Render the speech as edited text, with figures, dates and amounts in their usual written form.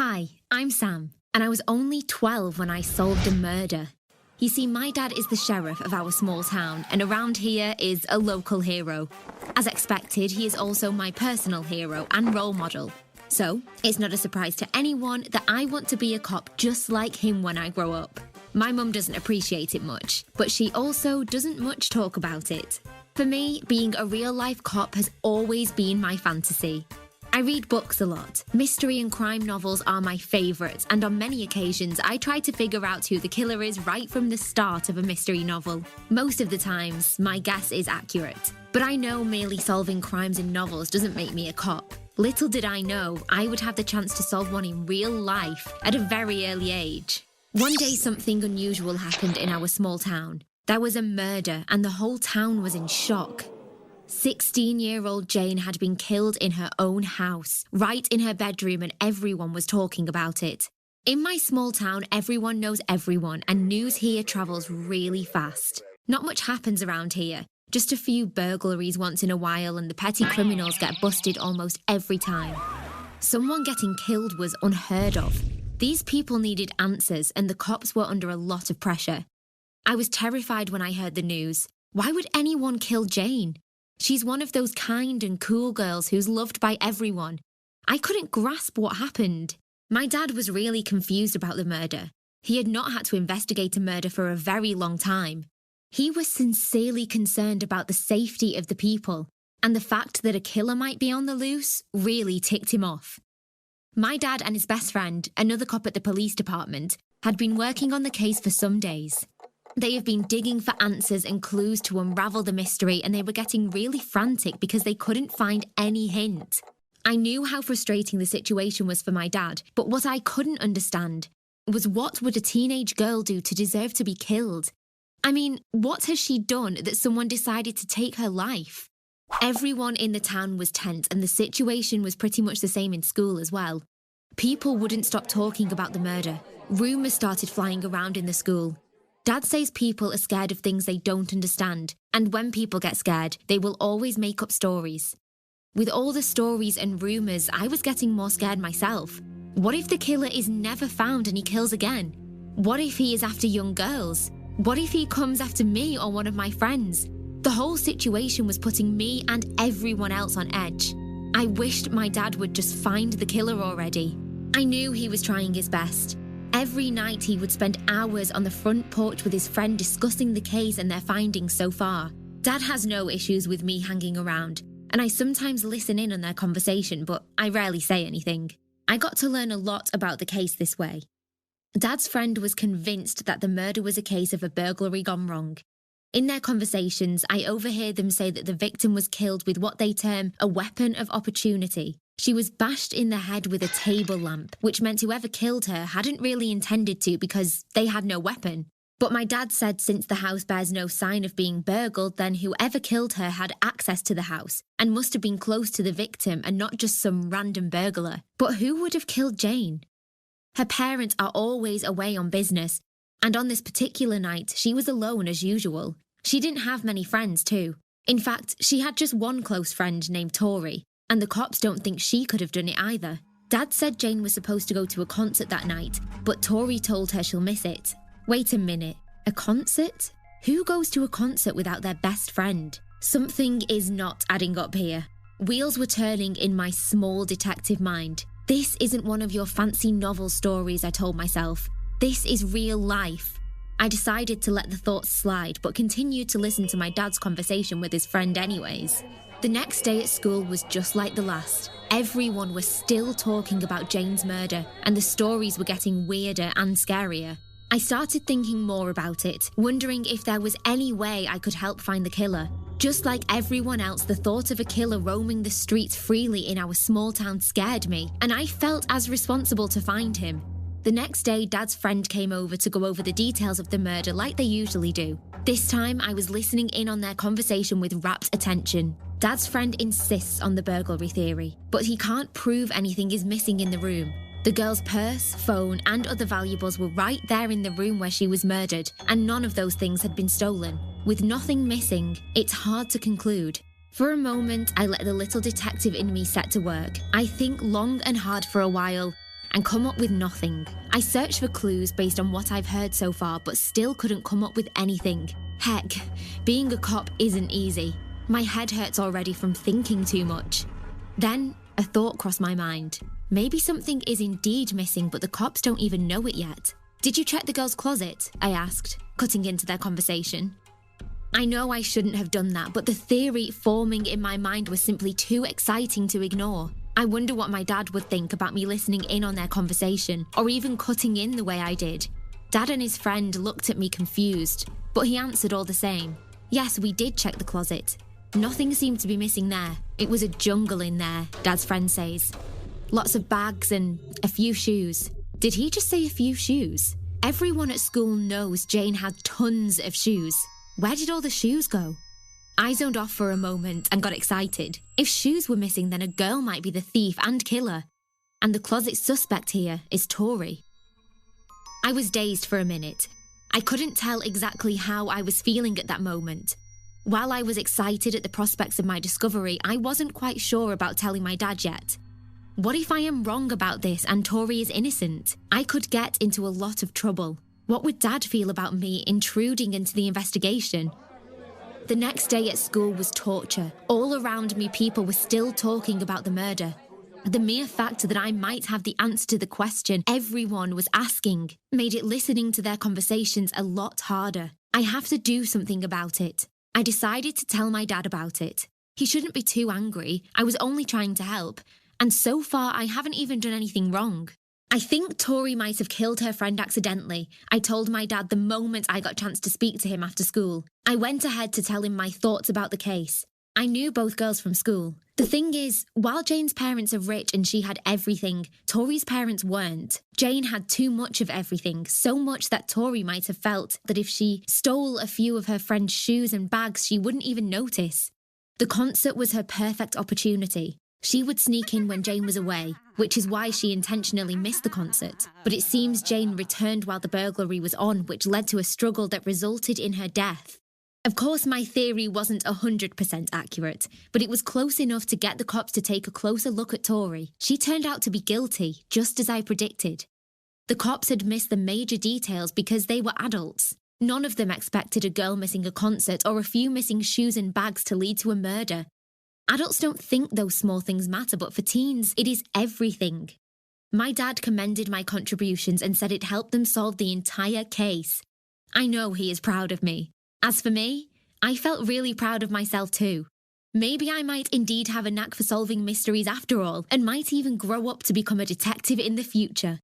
Hi, I'm Sam, and I was only 12 when I solved a murder. You see, my dad is the sheriff of our small town, and around here is a local hero. As expected, he is also my personal hero and role model. So, it's not a surprise to anyone that I want to be a cop just like him when I grow up. My mum doesn't appreciate it much, but she also doesn't much talk about it. For me, being a real-life cop has always been my fantasy. I read books a lot. Mystery and crime novels are my favourites, and on many occasions I try to figure out who the killer is right from the start of a mystery novel. Most of the times, my guess is accurate. But I know merely solving crimes in novels doesn't make me a cop. Little did I know I would have the chance to solve one in real life at a very early age. One day something unusual happened in our small town. There was a murder and the whole town was in shock. 16-year-old Jane had been killed in her own house, right in her bedroom, and everyone was talking about it. In my small town, everyone knows everyone, and news here travels really fast. Not much happens around here, just a few burglaries once in a while, and the petty criminals get busted almost every time. Someone getting killed was unheard of. These people needed answers, and the cops were under a lot of pressure. I was terrified when I heard the news. Why would anyone kill Jane? She's one of those kind and cool girls who's loved by everyone. I couldn't grasp what happened. My dad was really confused about the murder. He had not had to investigate a murder for a very long time. He was sincerely concerned about the safety of the people, and the fact that a killer might be on the loose really ticked him off. My dad and his best friend, another cop at the police department, had been working on the case for some days. They have been digging for answers and clues to unravel the mystery, and they were getting really frantic because they couldn't find any hint. I knew how frustrating the situation was for my dad, but what I couldn't understand was what would a teenage girl do to deserve to be killed? I mean, what has she done that someone decided to take her life? Everyone in the town was tense, and the situation was pretty much the same in school as well. People wouldn't stop talking about the murder. Rumours started flying around in the school. Dad says people are scared of things they don't understand, and when people get scared, they will always make up stories. With all the stories and rumours, I was getting more scared myself. What if the killer is never found and he kills again? What if he is after young girls? What if he comes after me or one of my friends? The whole situation was putting me and everyone else on edge. I wished my dad would just find the killer already. I knew he was trying his best. Every night he would spend hours on the front porch with his friend discussing the case and their findings so far. Dad has no issues with me hanging around, and I sometimes listen in on their conversation, but I rarely say anything. I got to learn a lot about the case this way. Dad's friend was convinced that the murder was a case of a burglary gone wrong. In their conversations, I overheard them say that the victim was killed with what they term a weapon of opportunity. She was bashed in the head with a table lamp, which meant whoever killed her hadn't really intended to because they had no weapon. But my dad said since the house bears no sign of being burgled, then whoever killed her had access to the house and must have been close to the victim and not just some random burglar. But who would have killed Jane? Her parents are always away on business, and on this particular night, she was alone as usual. She didn't have many friends too. In fact, she had just one close friend named Tori, and the cops don't think she could have done it either. Dad said Jane was supposed to go to a concert that night, but Tori told her she'll miss it. Wait a minute, a concert? Who goes to a concert without their best friend? Something is not adding up here. Wheels were turning in my small detective mind. This isn't one of your fancy novel stories, I told myself. This is real life. I decided to let the thoughts slide, but continued to listen to my dad's conversation with his friend anyways. The next day at school was just like the last. Everyone was still talking about Jane's murder, and the stories were getting weirder and scarier. I started thinking more about it, wondering if there was any way I could help find the killer. Just like everyone else, the thought of a killer roaming the streets freely in our small town scared me, and I felt as responsible to find him. The next day, Dad's friend came over to go over the details of the murder like they usually do. This time, I was listening in on their conversation with rapt attention. Dad's friend insists on the burglary theory, but he can't prove anything is missing in the room. The girl's purse, phone, and other valuables were right there in the room where she was murdered, and none of those things had been stolen. With nothing missing, it's hard to conclude. For a moment, I let the little detective in me set to work. I think long and hard for a while, and come up with nothing. I searched for clues based on what I've heard so far, but still couldn't come up with anything. Heck, being a cop isn't easy. My head hurts already from thinking too much. Then, a thought crossed my mind. Maybe something is indeed missing, but the cops don't even know it yet. "Did you check the girl's closet?" I asked, cutting into their conversation. I know I shouldn't have done that, but the theory forming in my mind was simply too exciting to ignore. I wonder what my dad would think about me listening in on their conversation, or even cutting in the way I did. Dad and his friend looked at me confused, but he answered all the same. Yes, we did check the closet. Nothing seemed to be missing there. It was a jungle in there, Dad's friend says. Lots of bags and a few shoes. Did he just say a few shoes? Everyone at school knows Jane had tons of shoes. Where did all the shoes go? I zoned off for a moment and got excited. If shoes were missing, then a girl might be the thief and killer. And the closet suspect here is Tori. I was dazed for a minute. I couldn't tell exactly how I was feeling at that moment. While I was excited at the prospects of my discovery, I wasn't quite sure about telling my dad yet. What if I am wrong about this and Tori is innocent? I could get into a lot of trouble. What would Dad feel about me intruding into the investigation? The next day at school was torture. All around me, people were still talking about the murder. The mere fact that I might have the answer to the question everyone was asking made it listening to their conversations a lot harder. I have to do something about it. I decided to tell my dad about it. He shouldn't be too angry. I was only trying to help. And so far, I haven't even done anything wrong. I think Tori might have killed her friend accidentally. I told my dad the moment I got a chance to speak to him after school. I went ahead to tell him my thoughts about the case. I knew both girls from school. The thing is, while Jane's parents are rich and she had everything, Tori's parents weren't. Jane had too much of everything, so much that Tori might have felt that if she stole a few of her friend's shoes and bags, she wouldn't even notice. The concert was her perfect opportunity. She would sneak in when Jane was away, which is why she intentionally missed the concert. But it seems Jane returned while the burglary was on, which led to a struggle that resulted in her death. Of course, my theory wasn't 100% accurate, but it was close enough to get the cops to take a closer look at Tori. She turned out to be guilty, just as I predicted. The cops had missed the major details because they were adults. None of them expected a girl missing a concert or a few missing shoes and bags to lead to a murder. Adults don't think those small things matter, but for teens, it is everything. My dad commended my contributions and said it helped them solve the entire case. I know he is proud of me. As for me, I felt really proud of myself too. Maybe I might indeed have a knack for solving mysteries after all, and might even grow up to become a detective in the future.